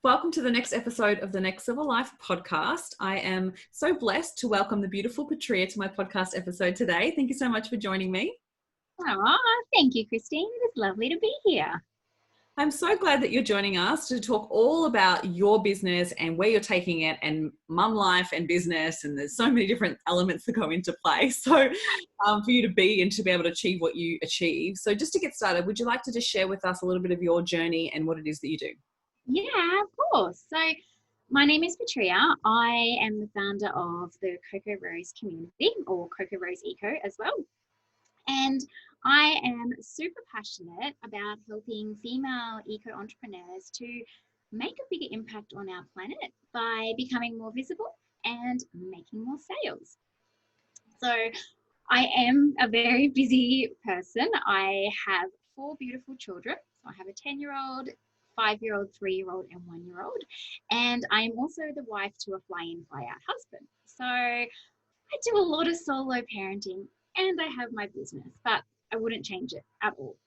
Welcome to the next episode of the Next Level Life podcast. I am so blessed to welcome the beautiful Petria to my podcast episode today. Thank you so much for joining me. Oh, thank you, Christine. It is lovely to be here. I'm so glad that you're joining us to talk all about your business and where you're taking it and mum life and business. And there's so many different elements that go into play. So for you to be and to be able to achieve what you achieve. So just to get started, would you like to just share with us a little bit of your journey and what it is that you do? Yeah, of course. So my name is Petria. I am the founder of the Coco Rose Community, or Coco Rose Eco as well. And I am super passionate about helping female eco-entrepreneurs to make a bigger impact on our planet by becoming more visible and making more sales. So I am a very busy person. I have 4 beautiful children. So I have a 10-year-old, 5-year-old, 3-year-old, and 1-year-old. And I'm also the wife to a fly-in, fly-out husband. So I do a lot of solo parenting and I have my business, but I wouldn't change it at all.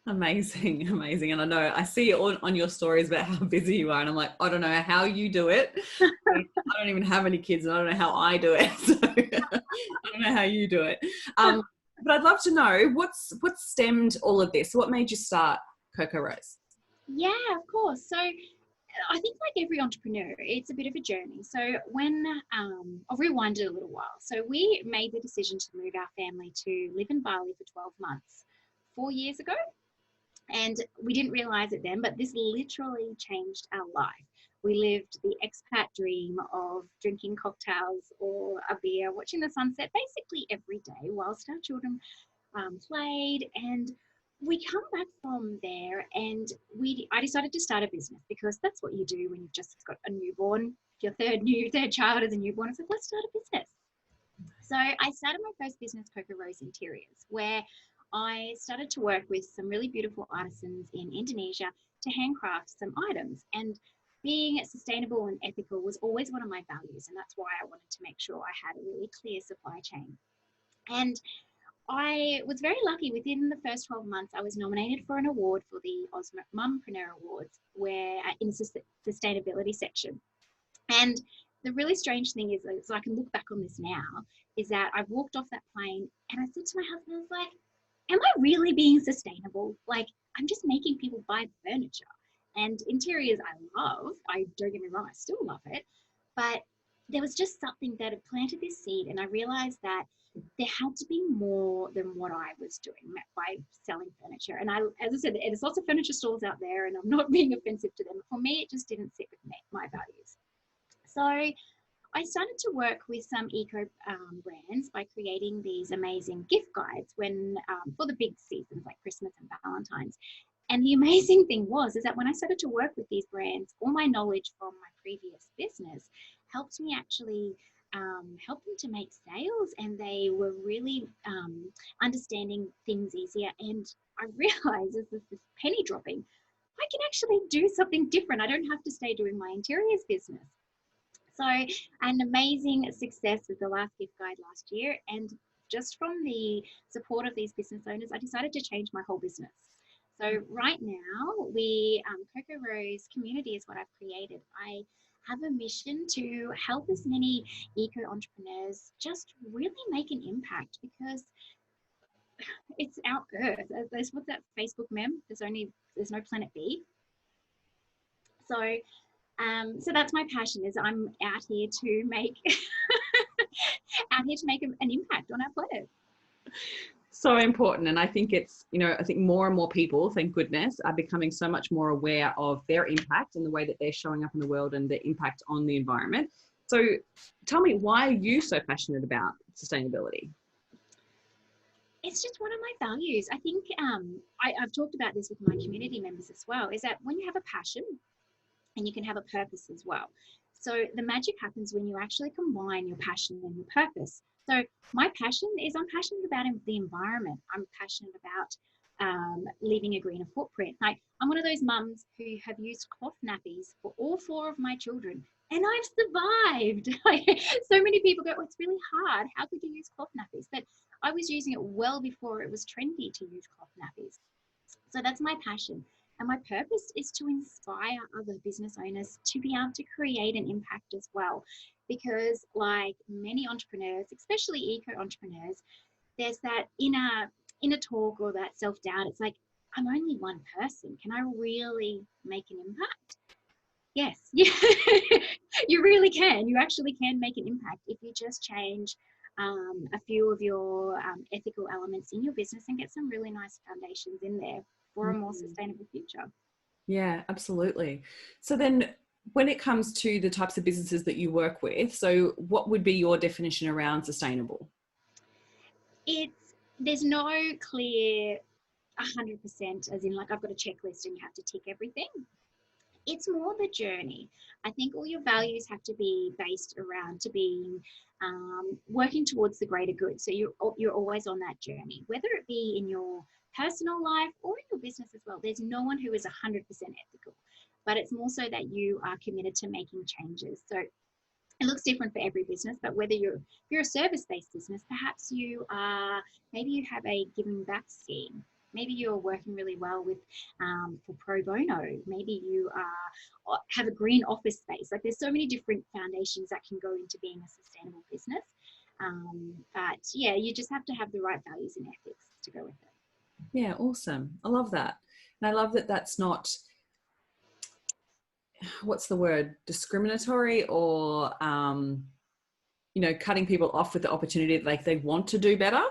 Amazing, amazing. And I know I see on your stories about how busy you are, and I'm like, I don't know how you do it. I don't even have any kids, and I don't know how I do it. So I don't know how you do it. But I'd love to know what stemmed all of this. What made you start Coco Rose? Yeah, of course. So I think like every entrepreneur, it's a bit of a journey. So when I'll rewind it a little while. So we made the decision to move our family to live in Bali for 12 months 4 years ago. And we didn't realize it then, but this literally changed our life. We lived the expat dream of drinking cocktails or a beer, watching the sunset basically every day whilst our children played. And we come back from there and I decided to start a business because that's what you do when you've just got a newborn. Your third child is a newborn. It's like, let's start a business. So I started my first business, Coco Rose Interiors, where I started to work with some really beautiful artisans in Indonesia to handcraft some items. And being sustainable and ethical was always one of my values. And that's why I wanted to make sure I had a really clear supply chain. And I was very lucky. Within the first 12 months, I was nominated for an award for the Mumpreneur Awards, where in the sustainability section. And the really strange thing is, so I can look back on this now, is that I walked off that plane and I said to my husband, I was like, am I really being sustainable? Like, I'm just making people buy furniture. And interiors I love. Don't get me wrong, I still love it. But there was just something that had planted this seed, and I realized that there had to be more than what I was doing by selling furniture. And as I said, there's lots of furniture stores out there, and I'm not being offensive to them. But for me, it just didn't sit with my values. So I started to work with some eco brands by creating these amazing gift guides for the big seasons like Christmas and Valentine's. And the amazing thing is that when I started to work with these brands, all my knowledge from my previous business helped me actually help them to make sales, and they were really understanding things easier. And I realized as this penny dropping, I can actually do something different. I don't have to stay doing my interiors business. So an amazing success with the last gift guide last year. And just from the support of these business owners, I decided to change my whole business. So right now, Coco Rose Community is what I've created. I have a mission to help as many eco-entrepreneurs just really make an impact, because it's our earth. There's what's that Facebook meme? There's no planet B. So that's my passion, is I'm out here to make an impact on our planet. So important. And I think I think more and more people, thank goodness, are becoming so much more aware of their impact and the way that they're showing up in the world and the impact on the environment. So tell me, why are you so passionate about sustainability? It's just one of my values. I think I've talked about this with my community members as well, is that when you have a passion, and you can have a purpose as well. So the magic happens when you actually combine your passion and your purpose. So my passion is I'm passionate about the environment. I'm passionate about leaving a greener footprint. Like, I'm one of those mums who have used cloth nappies for all 4 of my children, and I've survived. So many people go, oh, it's really hard. How could you use cloth nappies? But I was using it well before it was trendy to use cloth nappies. So that's my passion. And my purpose is to inspire other business owners to be able to create an impact as well. Because like many entrepreneurs, especially eco entrepreneurs, there's that inner talk or that self-doubt. It's like, I'm only one person. Can I really make an impact? Yes, you really can. You actually can make an impact if you just change a few of your ethical elements in your business and get some really nice foundations in there for a more sustainable future. Yeah, absolutely. So then when it comes to the types of businesses that you work with, so what would be your definition around sustainable? There's no clear 100% as in like I've got a checklist and you have to tick everything. It's more the journey. I think all your values have to be based around to being working towards the greater good. So you're always on that journey, whether it be in your personal life or in your business as well. There's no one who is 100% ethical, but it's more so that you are committed to making changes. So it looks different for every business, but whether if you're a service-based business, perhaps maybe you have a giving back scheme. Maybe you're working really well with for pro bono. Maybe you have a green office space. Like there's so many different foundations that can go into being a sustainable business. But yeah, you just have to have the right values and ethics to go with it. Yeah, awesome. I love that. And I love that that's not, what's the word, discriminatory or, cutting people off with the opportunity that like they want to do better.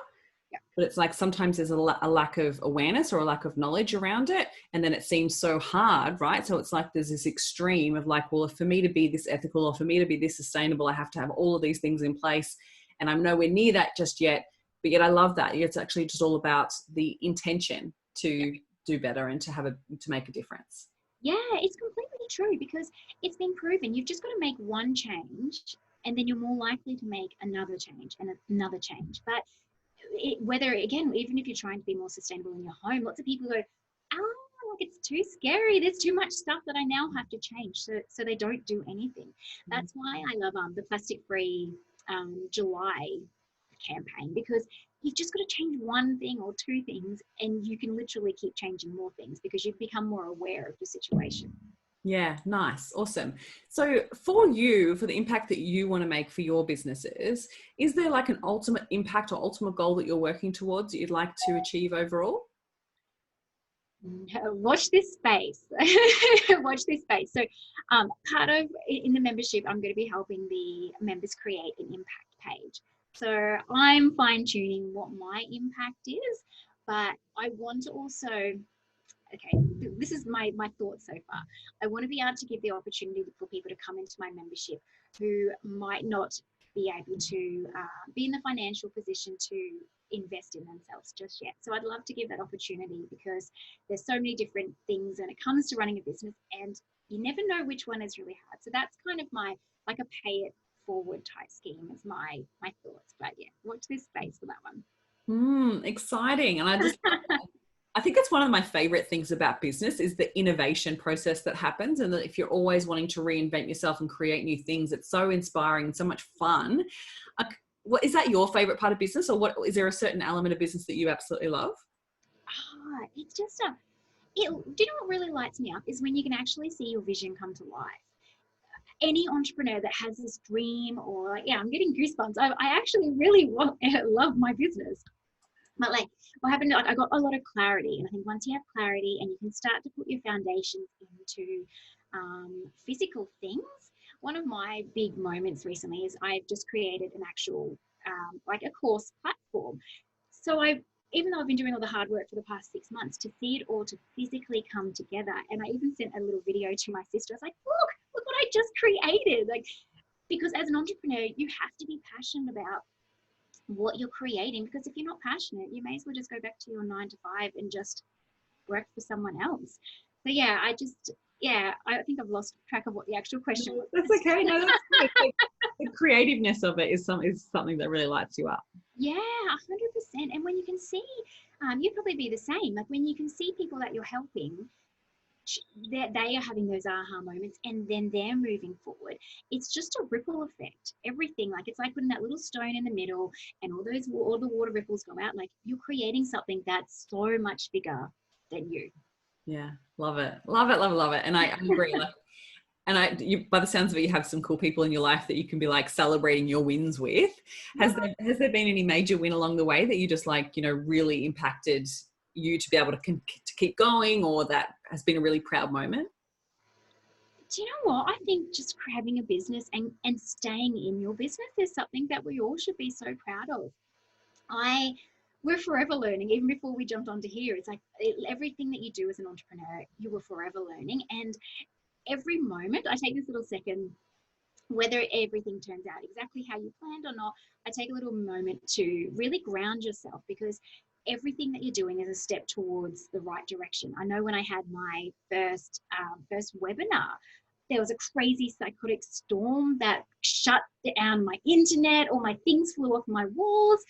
Yeah. But it's like sometimes there's a lack of awareness or a lack of knowledge around it. And then it seems so hard, right? So it's like there's this extreme of like, well, for me to be this ethical or for me to be this sustainable, I have to have all of these things in place. And I'm nowhere near that just yet. But yet I love that. It's actually just all about the intention to do better and to make a difference. Yeah, it's completely true because it's been proven. You've just got to make one change and then you're more likely to make another change and another change. But whether, again, even if you're trying to be more sustainable in your home, lots of people go, like it's too scary. There's too much stuff that I now have to change. So they don't do anything. That's why I love the plastic-free July campaign, because you've just got to change one thing or two things and you can literally keep changing more things because you've become more aware of the situation. Yeah, nice. Awesome. So for you, for the impact that you want to make for your businesses, is there like an ultimate impact or ultimate goal that you're working towards that you'd like to achieve overall? Watch this space. Watch this space. So part of in the membership, I'm going to be helping the members create an impact page. So I'm fine tuning what my impact is, but I want to also, okay, this is my thoughts so far. I want to be able to give the opportunity for people to come into my membership who might not be able to be in the financial position to invest in themselves just yet. So I'd love to give that opportunity because there's so many different things when it comes to running a business and you never know which one is really hard. So that's kind of my, like a pay it forward type scheme is my thoughts. But yeah, watch this space for that one. Exciting. And I think that's one of my favorite things about business is the innovation process that happens. And that if you're always wanting to reinvent yourself and create new things, it's so inspiring and so much fun. What is that your favorite part of business, or what is there a certain element of business that you absolutely love? It's just do you know what really lights me up is when you can actually see your vision come to life. Any entrepreneur that has this dream or I'm getting goosebumps. I actually really love my business. But like what happened, like I got a lot of clarity, and I think once you have clarity and you can start to put your foundations into physical things. One of my big moments recently is I've just created an actual like a course platform. So even though I've been doing all the hard work for the past 6 months, to see it all to physically come together, and I even sent a little video to my sister. I was like, look what I just created. Like, because as an entrepreneur, you have to be passionate about what you're creating, because if you're not passionate, you may as well just go back to your 9 to 5 and just work for someone else. So I think I've lost track of what the actual question was. That's okay. No, that's good. The creativeness of it is something that really lights you up. Yeah, 100%. And when you can see, you'd probably be the same. Like when you can see people that you're helping, they are having those aha moments and then they're moving forward. It's just a ripple effect. Everything, like it's like putting that little stone in the middle and all the water ripples go out. Like you're creating something that's so much bigger than you. Yeah, love it, love it, love it, love it. And I agree. Like, and by the sounds of it, you have some cool people in your life that you can be like celebrating your wins with. Has there been any major win along the way that you just like, really impacted you to be able to keep going, or that has been a really proud moment? Do you know what? I think just having a business and staying in your business is something that we all should be so proud of. I We're forever learning. Even before we jumped onto here, it's like everything that you do as an entrepreneur, you were forever learning. And every moment, I take this little second, whether everything turns out exactly how you planned or not, I take a little moment to really ground yourself, because everything that you're doing is a step towards the right direction. I know when I had my first webinar, there was a crazy psychotic storm that shut down my internet, all my things flew off my walls,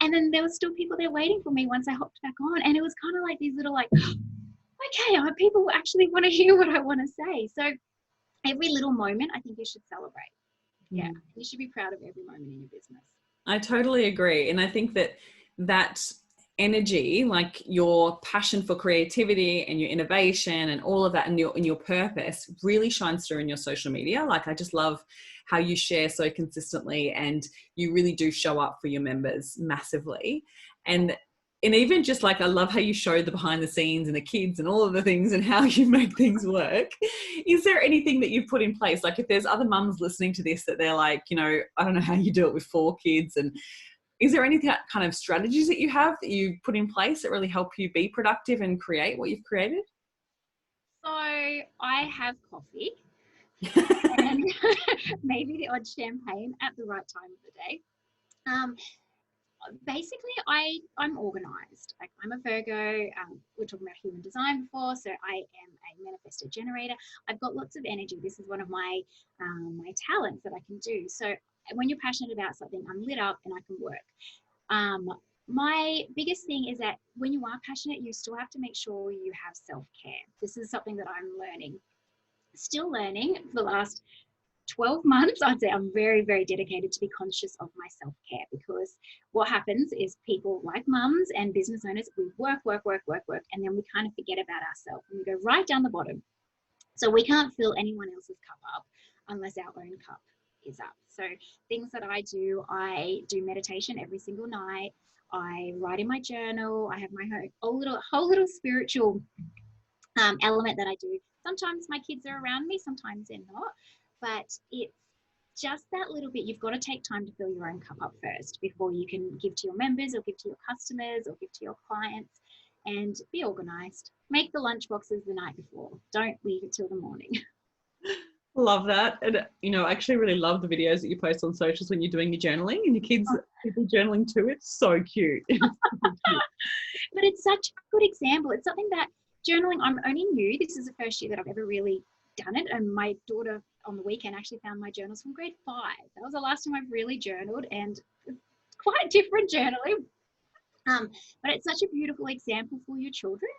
and then there were still people there waiting for me once I hopped back on. And it was kind of like these little like, okay, people actually want to hear what I want to say. So every little moment, I think you should celebrate. Yeah, you should be proud of every moment in your business. I totally agree. And I think that energy, like your passion for creativity and your innovation and all of that, and your purpose really shines through in your social media. Like, I just love how you share so consistently, and you really do show up for your members massively. And even just like, I love how you show the behind the scenes and the kids and all of the things and how you make things work. Is there anything that you've put in place? Like, if there's other mums listening to this that they're like, I don't know how you do it with 4 kids, and is there any kind of strategies that you have that you put in place that really help you be productive and create what you've created? So I have coffee and maybe the odd champagne at the right time of the day. Um, Basically, I'm organized. Like, I'm a Virgo. We're talking about human design before, so I am a manifestor generator. I've got lots of energy. This is one of my my talents that I can do. So when you're passionate about something, I'm lit up and I can work. Um, my biggest thing is that when you are passionate, you still have to make sure you have self-care. This is something that I'm learning, still learning for the last 12 months. I'd say I'm very, very dedicated to be conscious of my self-care, because what happens is people like mums and business owners, we work, work, work, work, work, and then we kind of forget about ourselves and we go right down the bottom. So we can't fill anyone else's cup up unless our own cup is up. So things that I do meditation every single night. I write in my journal. I have my whole little spiritual element that I do. Sometimes my kids are around me, sometimes they're not, but it's just that little bit. You've got to take time to fill your own cup up first before you can give to your members or give to your customers or give to your clients. And be organized. Make the lunch boxes the night before. Don't leave it till the morning. Love that. And, I actually really love the videos that you post on socials when you're doing your journaling and your kids are journaling too. It's so cute. But it's such a good example. It's something that journaling, I'm only new. This is the first year that I've ever really done it. And my daughter on the weekend actually found my journals from grade 5. That was the last time I've really journaled, and quite different journaling. But it's such a beautiful example for your children.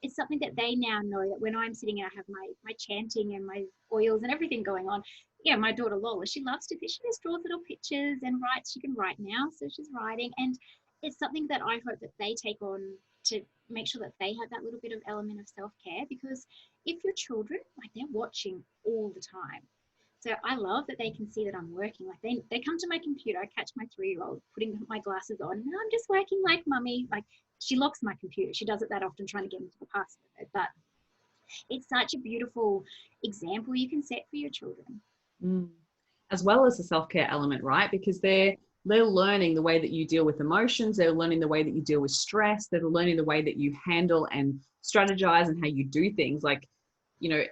It's something that they now know, that when I'm sitting and I have my chanting and my oils and everything going on. Yeah, my daughter Lola, she loves to, she just draws little pictures and writes. She can write now, so she's writing. And it's something that I hope that they take on, to make sure that they have that little bit of element of self-care, because if your children, like, they're watching all the time. So I love that they can see that I'm working. Like, they come to my computer. I catch my 3-year-old putting my glasses on, and I'm just working like mummy. Like, she locks my computer. She does it that often, trying to get into the password. But it's such a beautiful example you can set for your children. As well as the self-care element, right? Because they're learning the way that you deal with emotions. They're learning the way that you deal with stress. They're learning the way that you handle and strategize and how you do things. Like,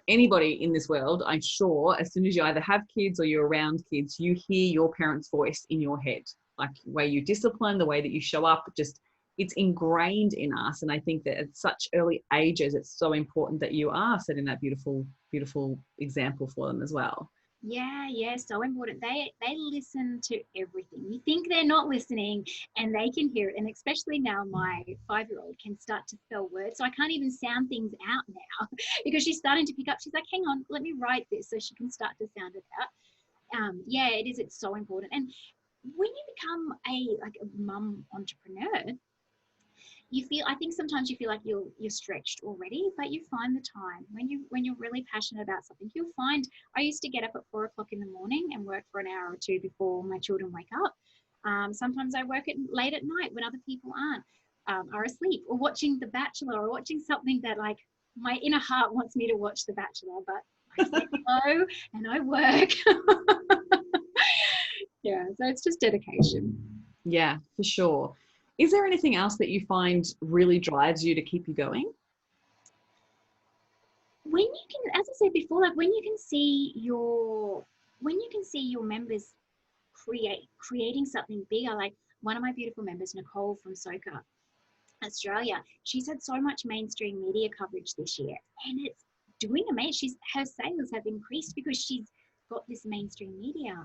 anybody in this world, I'm sure, as soon as you either have kids or you're around kids, you hear your parents' voice in your head. Like, the way you discipline, the way that you show up, just, it's ingrained in us. And I think that at such early ages, it's so important that you are setting that beautiful, beautiful example for them as well. Yeah, so important. They listen to everything. You think they're not listening, and they can hear it. And especially now, my 5-year-old can start to spell words, so I can't even sound things out now because she's starting to pick up. She's like, hang on, let me write this, so she can start to sound it out. Yeah, it is. It's so important. And when you become a mum entrepreneur, I think sometimes you feel like you're stretched already, but you find the time when you're really passionate about something. You'll find, I used to get up at 4 o'clock in the morning and work for an hour or two before my children wake up. Sometimes I work late at night when other people are asleep, or watching The Bachelor, or watching something that, like, my inner heart wants me to watch The Bachelor, but I say no and I work. Yeah, so it's just dedication. Yeah, for sure. Is there anything else that you find really drives you to keep you going? When you can, as I said before, like when you can see your members creating something bigger. Like one of my beautiful members, Nicole from Soca, Australia, she's had so much mainstream media coverage this year, and it's doing amazing. Her sales have increased because she's got this mainstream media.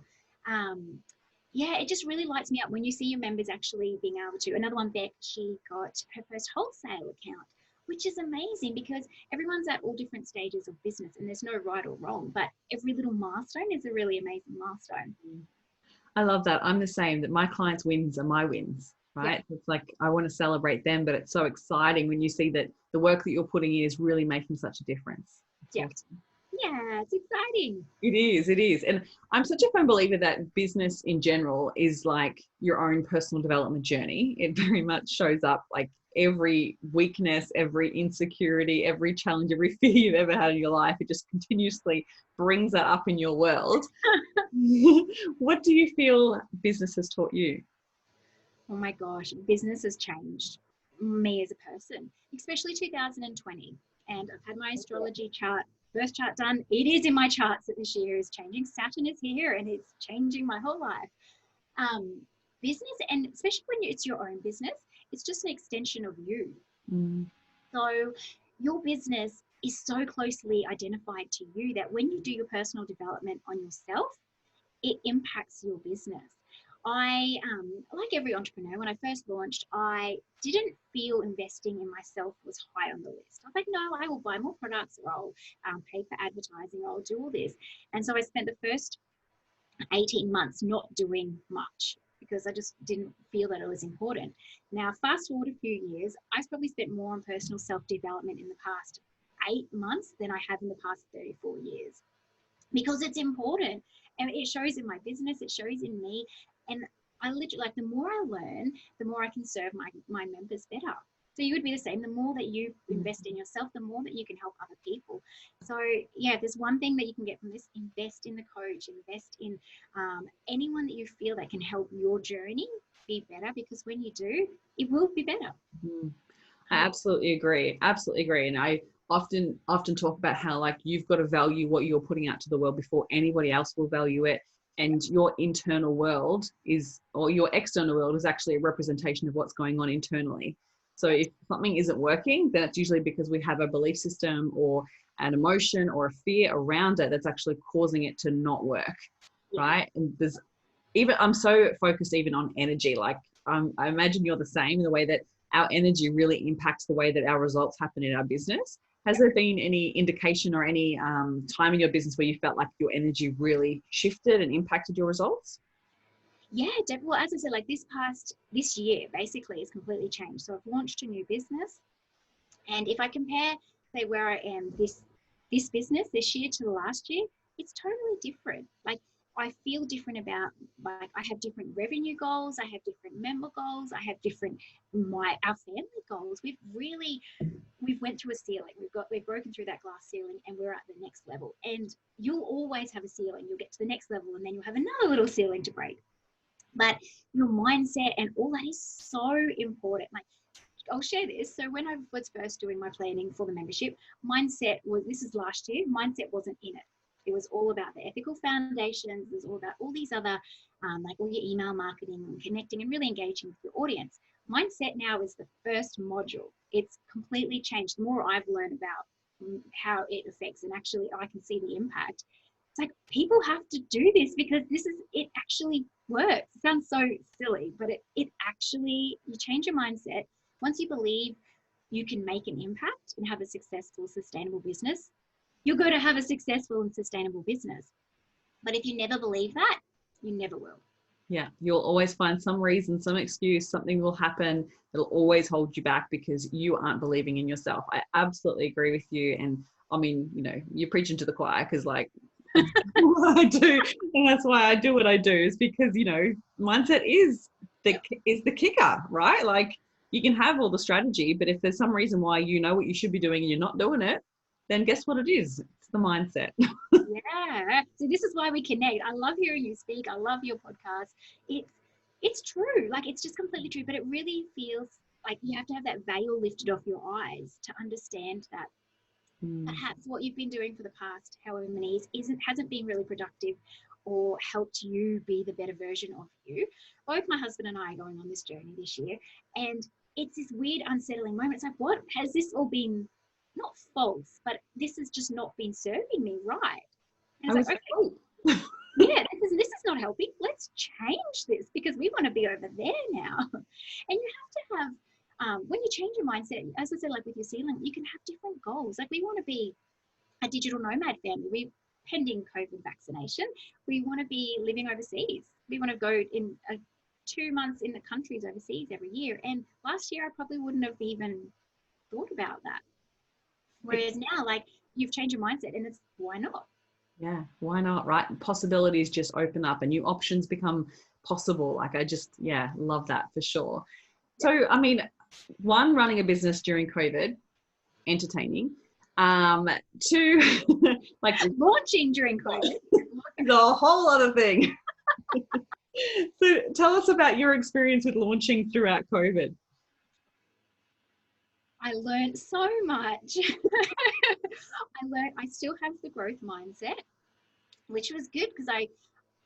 Yeah, it just really lights me up when you see your members actually being able to. Another one, Beck, she got her first wholesale account, which is amazing because everyone's at all different stages of business and there's no right or wrong, but every little milestone is a really amazing milestone. I love that. I'm the same, that my clients' wins are my wins, right? Yeah. It's like I want to celebrate them, but it's so exciting when you see that the work that you're putting in is really making such a difference. It's awesome. Yeah, it's exciting. It is, it is. And I'm such a firm believer that business in general is like your own personal development journey. It very much shows up like every weakness, every insecurity, every challenge, every fear you've ever had in your life. It just continuously brings that up in your world. What do you feel business has taught you? Oh my gosh, business has changed me as a person, especially 2020. And I've had my astrology chart, birth chart done. It is in my charts that this year is changing. Saturn is here and it's changing my whole life. Business, and especially when it's your own business, it's just an extension of you. So your business is so closely identified to you that when you do your personal development on yourself, it impacts your business. I, like every entrepreneur, when I first launched, I didn't feel investing in myself was high on the list. I was like, no, I will buy more products, or I'll pay for advertising, or I'll do all this. And so I spent the first 18 months not doing much because I just didn't feel that it was important. Now, fast forward a few years, I've probably spent more on personal self-development in the past 8 months than I have in the past 34 years because it's important. And it shows in my business, it shows in me. And I literally, like, the more I learn, the more I can serve my members better. So you would be the same. The more that you invest in yourself, the more that you can help other people. So yeah, if there's one thing that you can get from this, invest in the coach, invest in anyone that you feel that can help your journey be better, because when you do, it will be better. I absolutely agree. Absolutely agree. And I often talk about how, like, you've got to value what you're putting out to the world before anybody else will value it. And your internal world or your external world is actually a representation of what's going on internally. So if something isn't working, then it's usually because we have a belief system or an emotion or a fear around it that's actually causing it to not work, right? And I'm so focused even on energy. Like, I imagine you're the same in the way that our energy really impacts the way that our results happen in our business. Has there been any indication or any time in your business where you felt like your energy really shifted and impacted your results? Yeah, well, as I said, like this year basically has completely changed. So I've launched a new business, and if I compare, say, where I am this business this year to the last year, it's totally different. Like, I feel different about, like, I have different revenue goals, I have different member goals, I have different our family goals. We've went through a ceiling. We've broken through that glass ceiling, and we're at the next level. And you'll always have a ceiling. You'll get to the next level, and then you'll have another little ceiling to break. But your mindset and all that is so important. Like, I'll share this. So when I was first doing my planning for the membership, this is last year, mindset wasn't in it. It was all about the ethical foundations. It was all about all these other, like all your email marketing and connecting and really engaging with your audience. Mindset now is the first module. It's completely changed. The more I've learned about how it affects, and actually I can see the impact. It's like, people have to do this because it actually works. It sounds so silly, but it actually, you change your mindset. Once you believe you can make an impact and have a successful, sustainable business, you're going to have a successful and sustainable business. But if you never believe that, you never will. Yeah, you'll always find some reason, some excuse, something will happen that'll always hold you back because you aren't believing in yourself. I absolutely agree with you. And I mean, you know, you're preaching to the choir because like what I do, and that's why I do what I do, is because, you know, mindset is the kicker, right? Like you can have all the strategy, but if there's some reason why you know what you should be doing and you're not doing it, then guess what it is? It's the mindset. Yeah. So this is why we connect. I love hearing you speak. I love your podcast. It's true. Like it's just completely true. But it really feels like you have to have that veil lifted off your eyes to understand that perhaps what you've been doing for the past however many years hasn't been really productive or helped you be the better version of you. Both my husband and I are going on this journey this year, and it's this weird unsettling moment. It's like, what has this all been, not false, but this has just not been serving me right. And it's like, okay, yeah, this is not helping. Let's change this because we want to be over there now. And you have to have, when you change your mindset, as I said, like with your ceiling, you can have different goals. Like we want to be a digital nomad family. We pending COVID vaccination. We want to be living overseas. We want to go in 2 months in the countries overseas every year. And last year, I probably wouldn't have even thought about that. Whereas now, like you've changed your mindset, and it's why not? Yeah, why not, right? Possibilities just open up and new options become possible. Like I just, yeah, love that for sure. So, I mean, one, running a business during COVID, entertaining. Two, like launching during COVID. is a whole other thing. So tell us about your experience with launching throughout COVID. I learned so much. I still have the growth mindset, which was good because I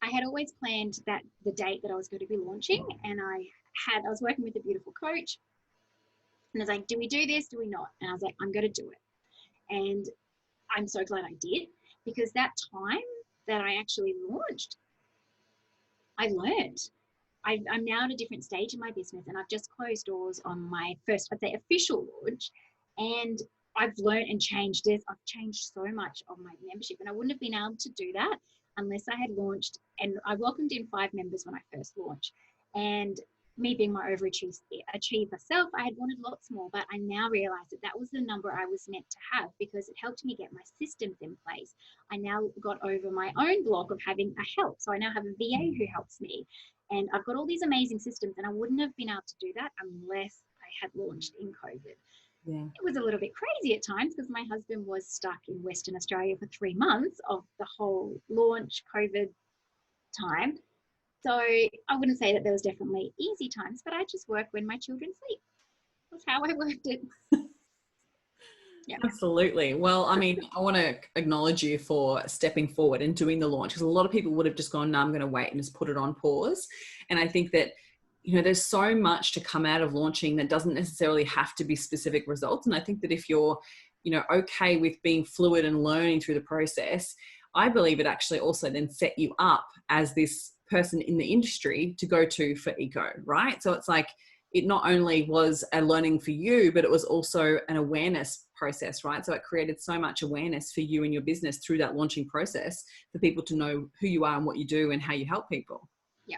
had always planned that the date that I was going to be launching, and I was working with a beautiful coach, and I was like, do we do this? Do we not? And I was like, I'm going to do it. And I'm so glad I did, because that time that I actually launched, I learned. I'm now at a different stage in my business, and I've just closed doors on my first, I'd say, official launch. And I've learned and changed this. I've changed so much of my membership, and I wouldn't have been able to do that unless I had launched. And I welcomed in 5 members when I first launched. And me being my overachiever self, I had wanted lots more, but I now realize that that was the number I was meant to have, because it helped me get my systems in place. I now got over my own block of having a help. So I now have a VA who helps me. And I've got all these amazing systems, and I wouldn't have been able to do that unless I had launched in COVID. Yeah. It was a little bit crazy at times because my husband was stuck in Western Australia for 3 months of the whole launch COVID time. So I wouldn't say that there was definitely easy times, but I just work when my children sleep. That's how I worked it. Yeah. Absolutely. Well, I mean, I want to acknowledge you for stepping forward and doing the launch, because a lot of people would have just gone, no, I'm going to wait and just put it on pause. And I think that, you know, there's so much to come out of launching that doesn't necessarily have to be specific results. And I think that if you're, you know, okay with being fluid and learning through the process, I believe it actually also then set you up as this person in the industry to go to for eco, right? So it's like, it not only was a learning for you, but it was also an awareness process, right? So it created so much awareness for you and your business through that launching process for people to know who you are and what you do and how you help people. Yeah.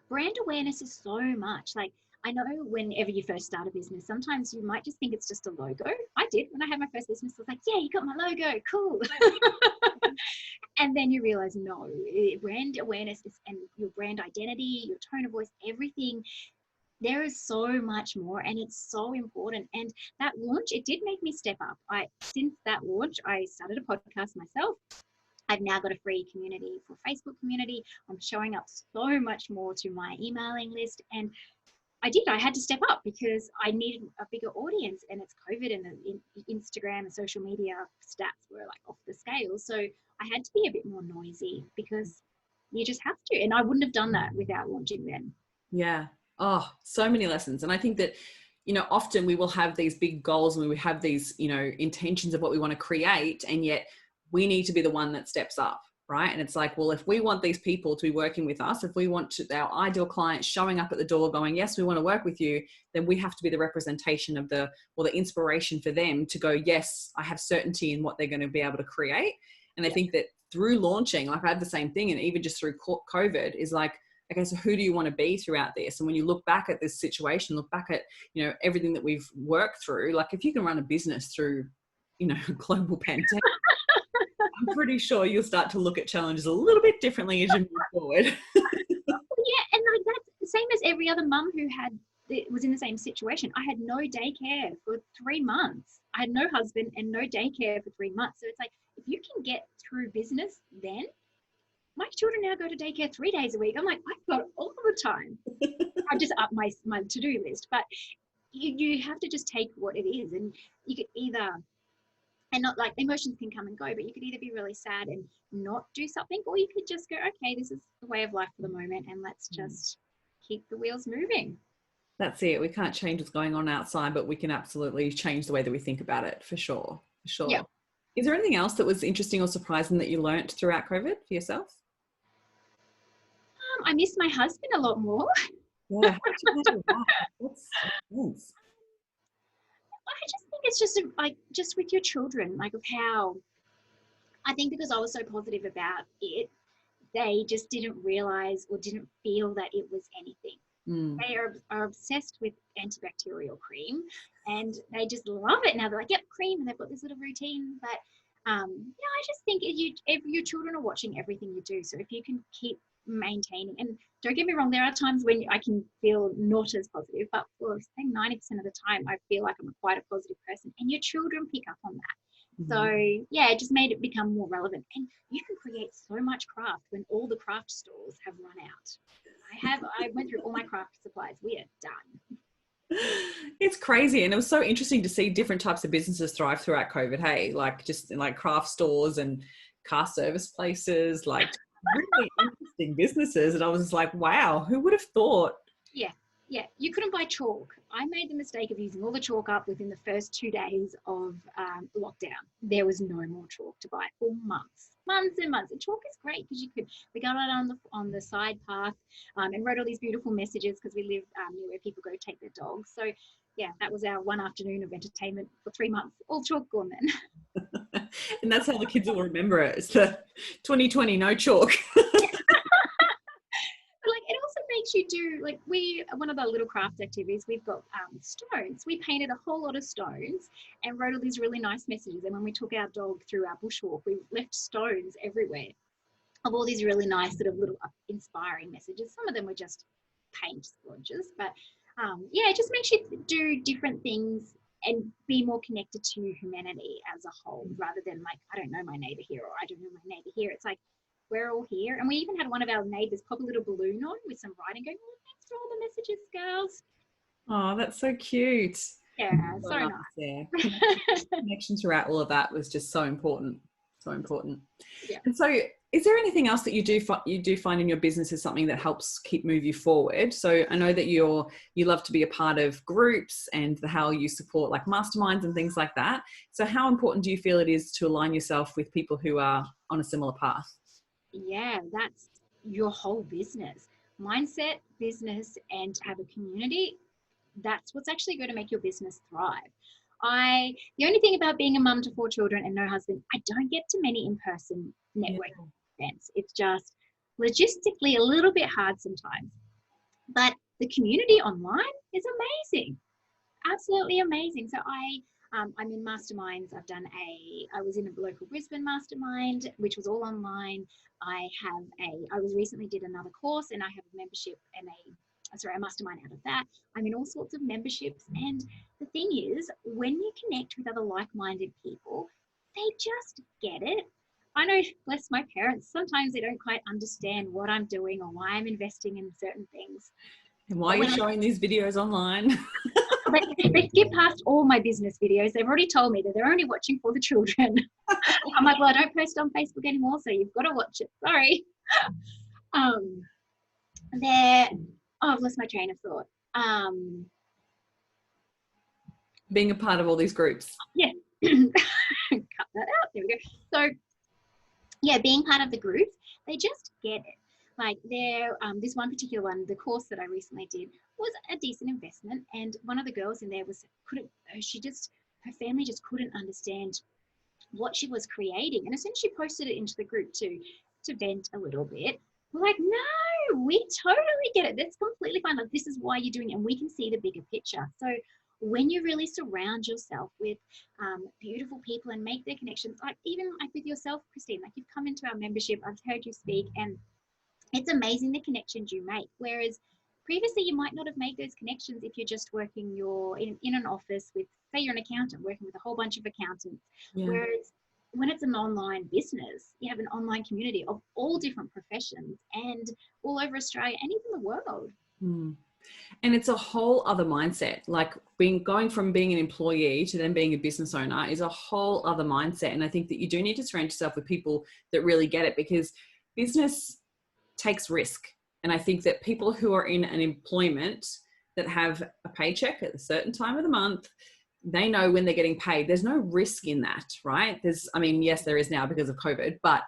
Brand awareness is so much. Like, I know whenever you first start a business, sometimes you might just think it's just a logo. I did. When I had my first business, I was like, yeah, you got my logo. Cool. And then you realize, no, brand awareness is, and your brand identity, your tone of voice, everything. There is so much more, and it's so important. And that launch, it did make me step up. Since that launch, I started a podcast myself. I've now got a free community for Facebook community. I'm showing up so much more to my emailing list. And I had to step up because I needed a bigger audience, and it's COVID, and the Instagram and social media stats were like off the scale. So I had to be a bit more noisy because you just have to. And I wouldn't have done that without launching then. Yeah. Oh, so many lessons. And I think that, you know, often we will have these big goals and we have these, you know, intentions of what we want to create. And yet we need to be the one that steps up, right? And it's like, well, if we want these people to be working with us, if we want our ideal clients showing up at the door going, yes, we want to work with you, then we have to be the representation of the inspiration for them to go, yes, I have certainty in what they're going to be able to create. And I think that through launching, like I had the same thing, and even just through COVID, is like, okay, so who do you want to be throughout this? And when you look back at this situation, look back at, you know, everything that we've worked through, like if you can run a business through, you know, a global pandemic, I'm pretty sure you'll start to look at challenges a little bit differently as you move forward. Yeah, and like that's the same as every other mum who was in the same situation. I had no daycare for 3 months. I had no husband and no daycare for 3 months. So it's like, if you can get through business, then my children now go to daycare 3 days a week. I'm like, I've got all the time. I just up my to-do list, but you have to just take what it is, and you could either, and not like emotions can come and go, but you could either be really sad and not do something, or you could just go, okay, this is the way of life for the moment, and let's just keep the wheels moving. That's it. We can't change what's going on outside, but we can absolutely change the way that we think about it, for sure. For sure. Yeah. Is there anything else that was interesting or surprising that you learnt throughout COVID for yourself? I miss my husband a lot more. Yeah, how did you handle that? What's intense? I just think it's just like, just with your children, like of how, I think because I was so positive about it, they just didn't realize or didn't feel that it was anything. They are obsessed with antibacterial cream, and they just love it. Now they're like, yep, cream, and they've got this little routine. But I just think if your children are watching everything you do, so if you can keep maintaining, and don't get me wrong, there are times when I can feel not as positive, but for saying 90% of the time, I feel like I'm quite a positive person, and your children pick up on that. So yeah, it just made it become more relevant, and you can create so much craft when all the craft stores have run out. I went through all my craft supplies. We are done. It's crazy, and it was so interesting to see different types of businesses thrive throughout COVID. Hey, like just like craft stores and car service places, like really interesting businesses. And I was just like, wow, who would have thought? Yeah, you couldn't buy chalk. I made the mistake of using all the chalk up within the first 2 days of lockdown. There was no more chalk to buy for months and months. And chalk is great because we got out on the side path and wrote all these beautiful messages because we live near where people go take their dogs. So yeah, that was our one afternoon of entertainment for 3 months. All chalk gone then. And that's how the kids will remember it. It's the 2020 no chalk. Like it also makes you do, like one of the little craft activities, we've got stones. We painted a whole lot of stones and wrote all these really nice messages. And when we took our dog through our bushwalk, we left stones everywhere of all these really nice sort of little inspiring messages. Some of them were just paint splodges, but yeah, it just makes you do different things and be more connected to humanity as a whole, rather than like, I don't know my neighbor here, or I don't know my neighbor here. It's like, we're all here. And we even had one of our neighbours pop a little balloon on with some writing going, oh, thanks for all the messages, girls. Oh, that's so cute. Yeah, so nice. Yeah. Connection throughout all of that was just so important. So important. Yeah. And so is there anything else that you do find in your business is something that helps move you forward? So I know that you love to be a part of groups and how you support like masterminds and things like that. So how important do you feel it is to align yourself with people who are on a similar path? Yeah, that's your whole business. Mindset, business, and to have a community, that's what's actually going to make your business thrive. The only thing about being a mum to 4 children and no husband, I don't get to many in-person networking events. It's just logistically a little bit hard sometimes. But the community online is amazing. Absolutely amazing. So I'm in masterminds. I was in a local Brisbane mastermind, which was all online. I recently did another course, and I have a membership and a mastermind out of that. I'm in all sorts of memberships. And the thing is, when you connect with other like-minded people, they just get it. I know, bless my parents, sometimes they don't quite understand what I'm doing or why I'm investing in certain things. And why are you showing these videos online? They skip past all my business videos. They've already told me that they're only watching for the children. I'm like, well, I don't post on Facebook anymore, so you've got to watch it. Sorry. I've lost my train of thought. Being a part of all these groups. Yeah. Cut that out. There we go. So, yeah, being part of the groups, they just get it. Like this one particular one, the course that I recently did was a decent investment, and one of the girls in there her family just couldn't understand what she was creating. And as soon as she posted it into the group to vent a little bit, we're like, no, we totally get it. That's completely fine. Like, this is why you're doing it, and we can see the bigger picture. So when you really surround yourself with beautiful people and make their connections, like even like with yourself, Christine, like you've come into our membership, I've heard you speak, and it's amazing the connections you make. Whereas previously you might not have made those connections if you're just working in an office with, say you're an accountant working with a whole bunch of accountants. Yeah. Whereas when it's an online business, you have an online community of all different professions and all over Australia and even the world. Mm. And it's a whole other mindset. Like going from being an employee to then being a business owner is a whole other mindset. And I think that you do need to surround yourself with people that really get it, because business takes risk. And I think that people who are in an employment that have a paycheck at a certain time of the month, they know when they're getting paid. There's no risk in that, right? Yes, there is now because of COVID, but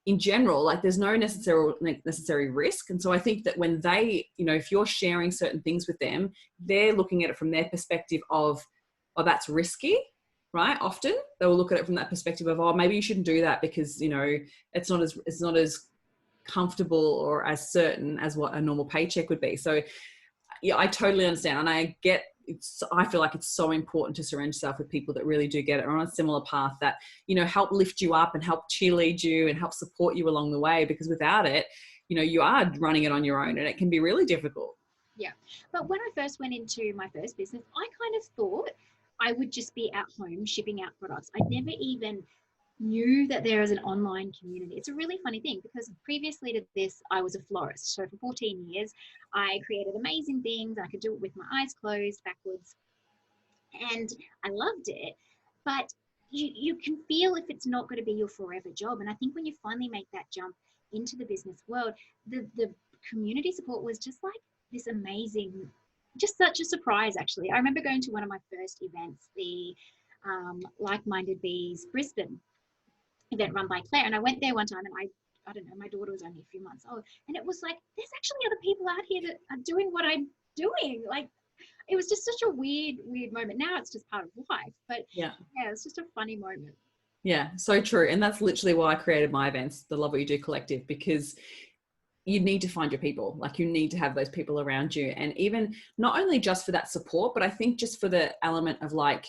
in general, like there's no necessary risk. And so I think that when they, if you're sharing certain things with them, they're looking at it from their perspective of, oh, that's risky, right? Often they will look at it from that perspective of, oh, maybe you shouldn't do that because, it's not as comfortable or as certain as what a normal paycheck would be. So yeah, I totally understand. And I feel like it's so important to surround yourself with people that really do get it, or on a similar path that, help lift you up and help cheerlead you and help support you along the way, because without it, you are running it on your own and it can be really difficult. Yeah. But when I first went into my first business, I kind of thought I would just be at home shipping out products. I never even knew that there is an online community. It's a really funny thing because previously to this, I was a florist. So for 14 years, I created amazing things. I could do it with my eyes closed, backwards. And I loved it. But you can feel if it's not going to be your forever job. And I think when you finally make that jump into the business world, the community support was just like this amazing, just such a surprise, actually. I remember going to one of my first events, the Like-Minded Bees Brisbane event run by Claire, and I went there one time, and I don't know, my daughter was only a few months old, and it was like, there's actually other people out here that are doing what I'm doing. Like, it was just such a weird moment. Now it's just part of life, but yeah, it's just a funny moment. Yeah, so true. And that's literally why I created my events, the Love What You Do Collective, because you need to find your people. Like, you need to have those people around you. And even not only just for that support, but I think just for the element of, like,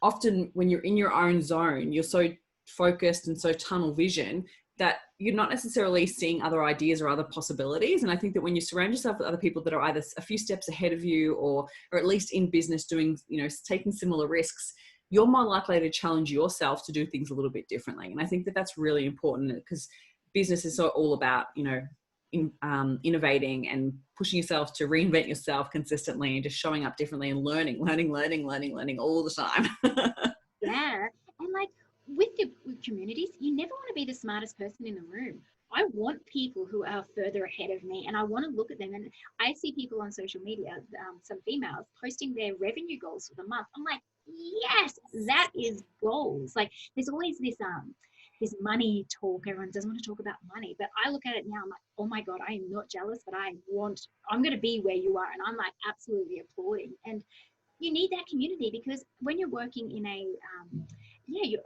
often when you're in your own zone, you're so focused and so tunnel vision that you're not necessarily seeing other ideas or other possibilities. And I think that when you surround yourself with other people that are either a few steps ahead of you or at least in business doing, taking similar risks, you're more likely to challenge yourself to do things a little bit differently. And I think that that's really important, because business is so all about, innovating and pushing yourself to reinvent yourself consistently and just showing up differently and learning all the time. Yeah. And like with communities, you never want to be the smartest person in the room. I want people who are further ahead of me, and I want to look at them. And I see people on social media, some females posting their revenue goals for the month. I'm like, yes, that is goals. Like, there's always this money talk. Everyone doesn't want to talk about money, but I look at it now, I'm like, oh my God, I am not jealous, but I'm going to be where you are. And I'm like absolutely applauding. And you need that community, because when you're working in a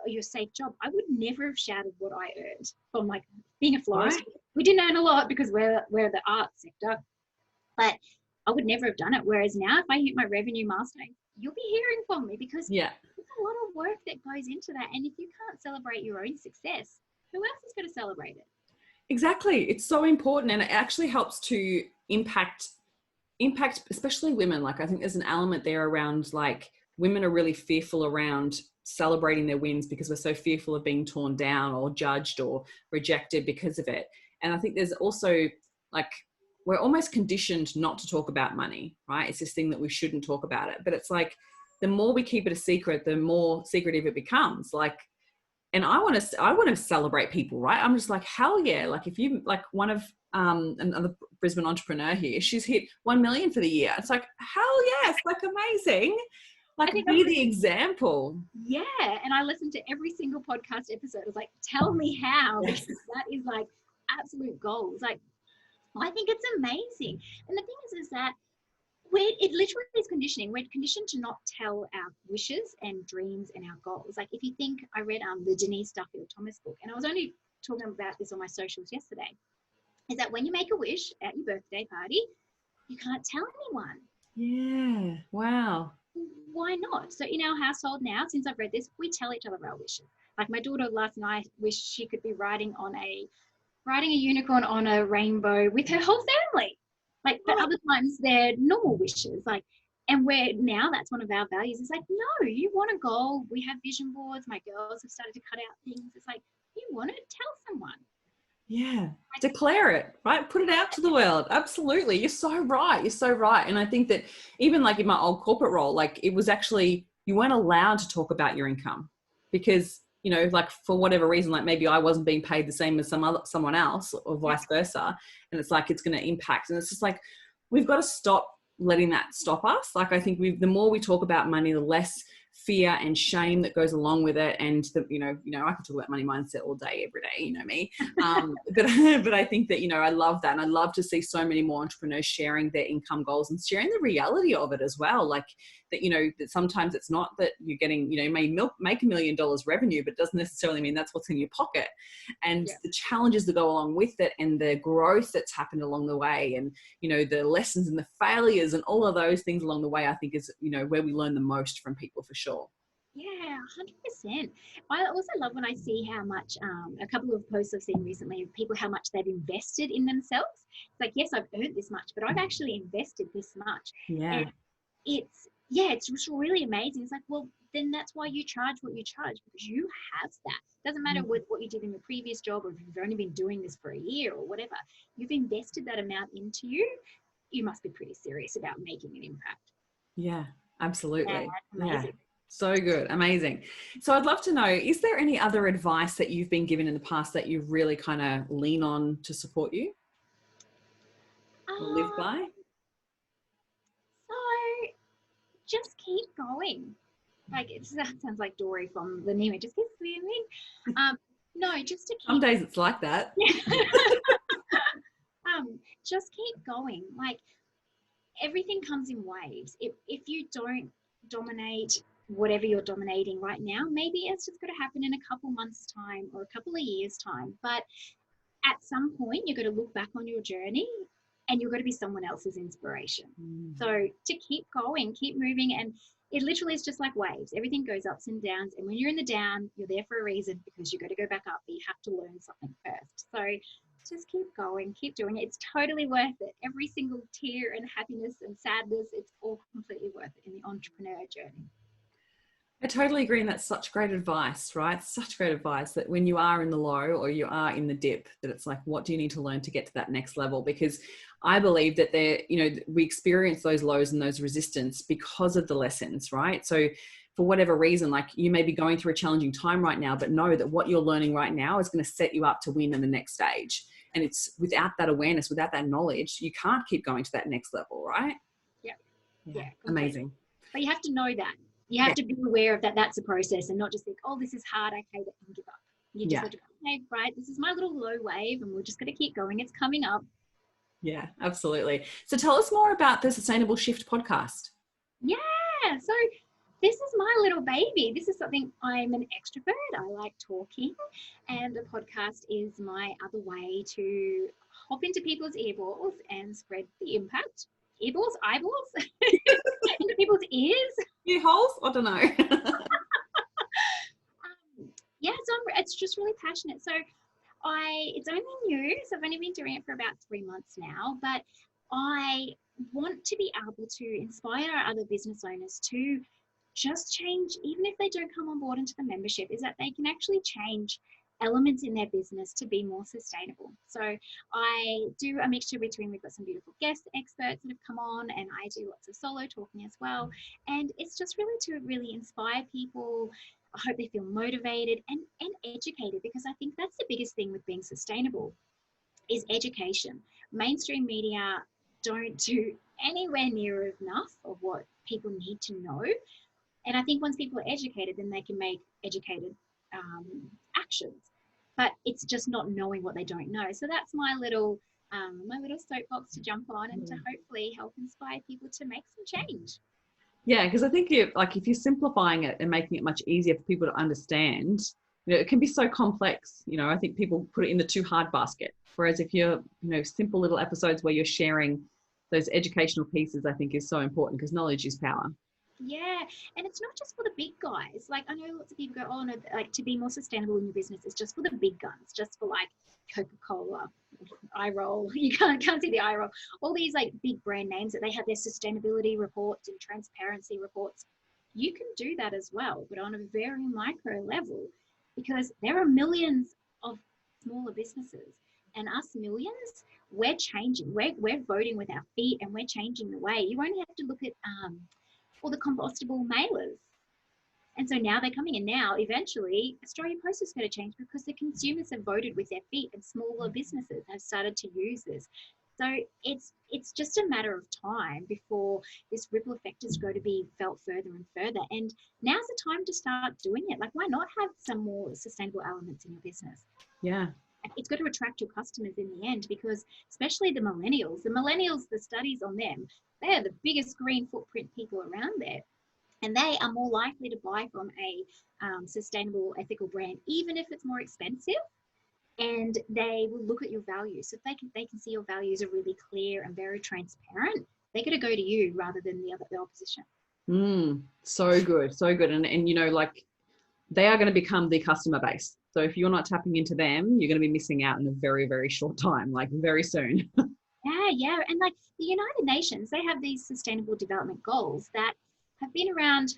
your safe job, I would never have shouted what I earned from like being a florist. Right. We didn't earn a lot because we're the arts sector, but I would never have done it. Whereas now, if I hit my revenue milestone, you'll be hearing from me, because there's a lot of work that goes into that. And if you can't celebrate your own success, who else is going to celebrate it? Exactly. It's so important, and it actually helps to impact especially women. Like, I think there's an element there around, like, women are really fearful around celebrating their wins because we're so fearful of being torn down or judged or rejected because of it. And I think there's also, like, we're almost conditioned not to talk about money, right? It's this thing that we shouldn't talk about it, but it's like, the more we keep it a secret, the more secretive it becomes. Like, and I want to celebrate people, right? I'm just like, hell yeah. Like, if you, like, one of another Brisbane entrepreneur here, she's hit 1 million for the year. It's like, hell yes, like, amazing. Like, be the example. Yeah. And I listened to every single podcast episode. I was like, tell me how, because that is like absolute goals. Like, I think it's amazing. And the thing is that it literally is conditioning. We're conditioned to not tell our wishes and dreams and our goals. Like, if you think, I read the Denise Duffield Thomas book, and I was only talking about this on my socials yesterday. is that when you make a wish at your birthday party, you can't tell anyone. Yeah. Wow. Why not? So in our household now, since I've read this, we tell each other our wishes. Like my daughter last night wished she could be riding a unicorn on a rainbow with her whole family. Like, but other times they're normal wishes. Like, and that's one of our values. It's like, no, you want a goal. We have vision boards. My girls have started to cut out things. It's like, you want to tell someone. Yeah. Declare it, right? Put it out to the world. Absolutely. You're so right. You're so right. And I think that even like in my old corporate role, like it was actually, you weren't allowed to talk about your income because, you know, like for whatever reason, like maybe I wasn't being paid the same as someone else or vice versa. And it's like, it's going to impact. And it's just like, we've got to stop letting that stop us. Like, I think the more we talk about money, the less fear and shame that goes along with it. And you know, I can talk about money mindset all day, every day, you know me. But I think that, you know, I love that. And I love to see so many more entrepreneurs sharing their income goals and sharing the reality of it as well. Like that, you know, that sometimes it's not that you're getting, you know, may make $1 million revenue, but it doesn't necessarily mean that's what's in your pocket. And the challenges that go along with it and the growth that's happened along the way and, you know, the lessons and the failures and all of those things along the way, I think is, you know, where we learn the most from people for sure. Yeah, 100%. I also love when I see how much, a couple of posts I've seen recently of people, how much they've invested in themselves. It's like, yes, I've earned this much, but I've actually invested this much. Yeah. And it's just really amazing. It's like, well, then that's why you charge what you charge, because you have that. It doesn't matter what you did in the previous job or if you've only been doing this for a year or whatever. You've invested that amount into you. You must be pretty serious about making an impact. Yeah, absolutely. Yeah, amazing. Yeah. So good. Amazing. So I'd love to know, is there any other advice that you've been given in the past that you really kind of lean on to support you or live by? So just keep going. Like that sounds like Dory from the Nemo. Just keep swimming. No, just to keep. Some days it's like that. Just keep going. Like everything comes in waves. If you don't dominate whatever you're dominating right now, maybe it's just going to happen in a couple months' time or a couple of years' time. But at some point, you're going to look back on your journey and you're going to be someone else's inspiration. So to keep going, keep moving. And it literally is just like waves. Everything goes ups and downs. And when you're in the down, you're there for a reason because you've got to go back up, but you have to learn something first. So just keep going, keep doing it. It's totally worth it. Every single tear and happiness and sadness, it's all completely worth it in the entrepreneur journey. I totally agree. And that's such great advice, right? Such great advice that when you are in the low or you are in the dip, that it's like, what do you need to learn to get to that next level? Because I believe that we experience those lows and those resistance because of the lessons, right? So for whatever reason, like you may be going through a challenging time right now, but know that what you're learning right now is going to set you up to win in the next stage. And it's without that awareness, without that knowledge, you can't keep going to that next level, right? Yeah. Amazing. But you have to know that. You have to be aware of that. That's a process and not just think, oh, this is hard. I hate it and give up. You just have to go, okay, right, this is my little low wave and we're just going to keep going. It's coming up. Yeah, absolutely. So tell us more about the Sustainable Shift podcast. Yeah. So this is my little baby. This is something, I'm an extrovert. I like talking, and the podcast is my other way to hop into people's earballs and spread the impact. Eyeballs into people's ears. Ear holes? I don't know. So it's just really passionate. So it's only new, so I've only been doing it for about 3 months now, but I want to be able to inspire other business owners to just change, even if they don't come on board into the membership, is that they can actually change elements in their business to be more sustainable. So I do a mixture between, we've got some beautiful guest experts that have come on, and I do lots of solo talking as well. And it's just really to really inspire people. I hope they feel motivated and educated, because I think that's the biggest thing with being sustainable is education. Mainstream media don't do anywhere near enough of what people need to know. And I think once people are educated, then they can make educated actions. But it's just not knowing what they don't know. So that's my little soapbox to jump on and to hopefully help inspire people to make some change. Yeah, because I think if you're simplifying it and making it much easier for people to understand, it can be so complex. I think people put it in the too hard basket. Whereas if you're, simple little episodes where you're sharing those educational pieces, I think is so important, because knowledge is power. Yeah, and it's not just for the big guys. Like, I know lots of people go, oh no, like, to be more sustainable in your business is just for the big guns, just for like Coca-Cola, eye roll. You can't see the eye roll. All these like big brand names that they have their sustainability reports and transparency reports. You can do that as well, but on a very micro level, because there are millions of smaller businesses, and us millions, we're changing. We're voting with our feet, and we're changing the way. You only have to look at or the compostable mailers. And so now they're coming in. Now, eventually, Australia Post is going to change because the consumers have voted with their feet, and smaller businesses have started to use this. So it's just a matter of time before this ripple effect is going to be felt further and further. And now's the time to start doing it. Like, why not have some more sustainable elements in your business? Yeah. It's got to attract your customers in the end, because especially the millennials, the studies on them, they're the biggest green footprint people around there. And they are more likely to buy from a sustainable, ethical brand, even if it's more expensive. And they will look at your values. So if they can see your values are really clear and very transparent, they're going to go to you rather than the opposition. So good, so good. And like, they are going to become the customer base. So if you're not tapping into them, you're going to be missing out in a very, very short time, like very soon. Yeah. And like the United Nations, they have these sustainable development goals that have been around.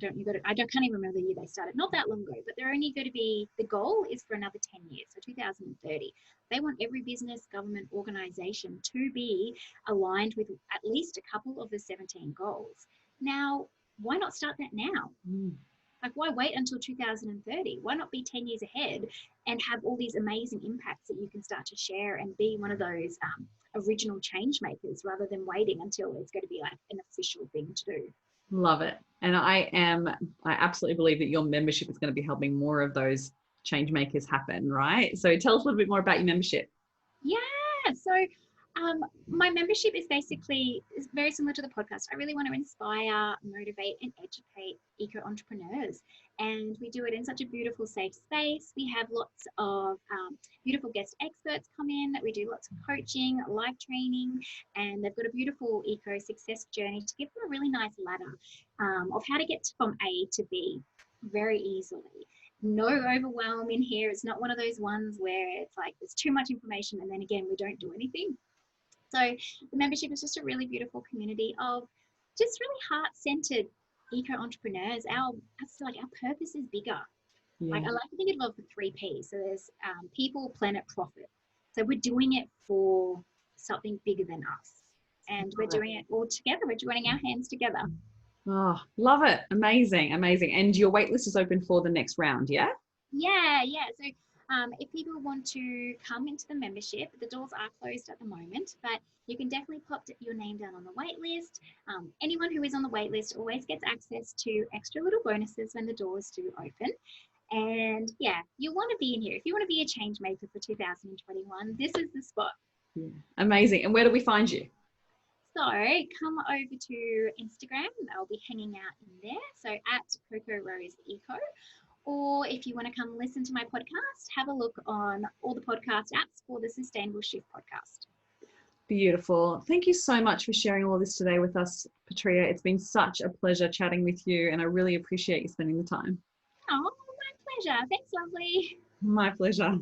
I can't even remember the year they started, not that long ago, but they're only going to be, the goal is for another 10 years, so 2030. They want every business, government, organization to be aligned with at least a couple of the 17 goals. Now, why not start that now? Like, why wait until 2030? Why not be 10 years ahead and have all these amazing impacts that you can start to share and be one of those original change makers, rather than waiting until it's going to be like an official thing to do? Love it. And I absolutely believe that your membership is going to be helping more of those change makers happen, right? So tell us a little bit more about your membership. Yeah. So my membership is very similar to the podcast. I really want to inspire, motivate, and educate eco entrepreneurs. And we do it in such a beautiful, safe space. We have lots of beautiful guest experts come in. We do lots of coaching, live training, and they've got a beautiful eco success journey to give them a really nice ladder of how to get from A to B very easily. No overwhelm in here. It's not one of those ones where it's like there's too much information and then again we don't do anything. So the membership is just a really beautiful community of just really heart-centered eco entrepreneurs. Our purpose is bigger. Yeah. Like, I like to think of it for 3 P's. So there's people, planet, profit. So we're doing it for something bigger than us, and we're doing it all together. We're joining our hands together. Oh, love it. Amazing. And your waitlist is open for the next round, yeah? Yeah. So if people want to come into the membership, the doors are closed at the moment, but you can definitely pop your name down on the wait list. Anyone who is on the wait list always gets access to extra little bonuses when the doors do open. And yeah, you'll want to be in here. If you want to be a change maker for 2021, this is the spot. Yeah. Amazing. And where do we find you? So come over to Instagram. I'll be hanging out in there. So at Coco Rose Eco. Or if you want to come listen to my podcast, have a look on all the podcast apps for the Sustainable Shift podcast. Beautiful. Thank you so much for sharing all this today with us, Petria. It's been such a pleasure chatting with you, and I really appreciate you spending the time. Oh, my pleasure. Thanks, lovely. My pleasure.